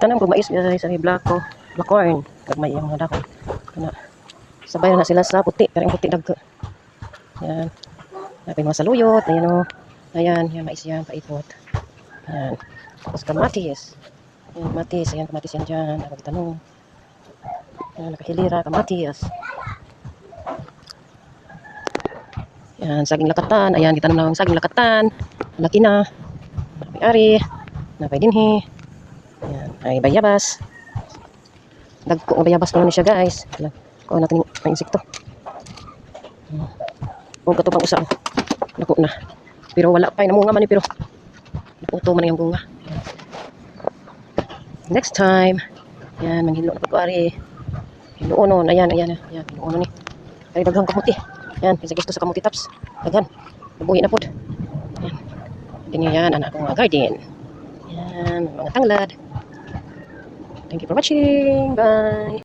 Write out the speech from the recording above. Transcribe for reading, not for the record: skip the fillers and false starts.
Tanang kung mais guys, ay black ko, black corn, kag may yung mga dako. Kana sabay na sila sa puti, pero yung puti dagko. Yan. Napin mga saluyot, ayan o. Ayan, yan mais yan, paipot. Yan. Tapos kamatis. Yan, kamatis, ayan kamatis yan dyan. Ako tanong. Yan, nakahilira, kamatis. Yan, saging lakatan. Ayan, kita naman ng saging lakatan. Laki na. Napay-ari. Napay-dinhi. Ayan, ay bayabas. Dagko ng bayabas naman siya guys. Kuha natin yung insekto. Huwag ka ito pang usa. Naku na. Pero wala pa. Namunga man pero naputo man yung bunga. Next time. Yan, manghilo na pagkuari. Hinuunon. Ayan, ayan. Ayan, hinuunon ni. Ay, daghang kamuti. Yan, kasi gusto sa kamuti tops. Daghan. Nabuhi na po. Yan. Tingnan yan, anak ko mga garden. Yan, mga tanglad. Thank you for watching. Bye.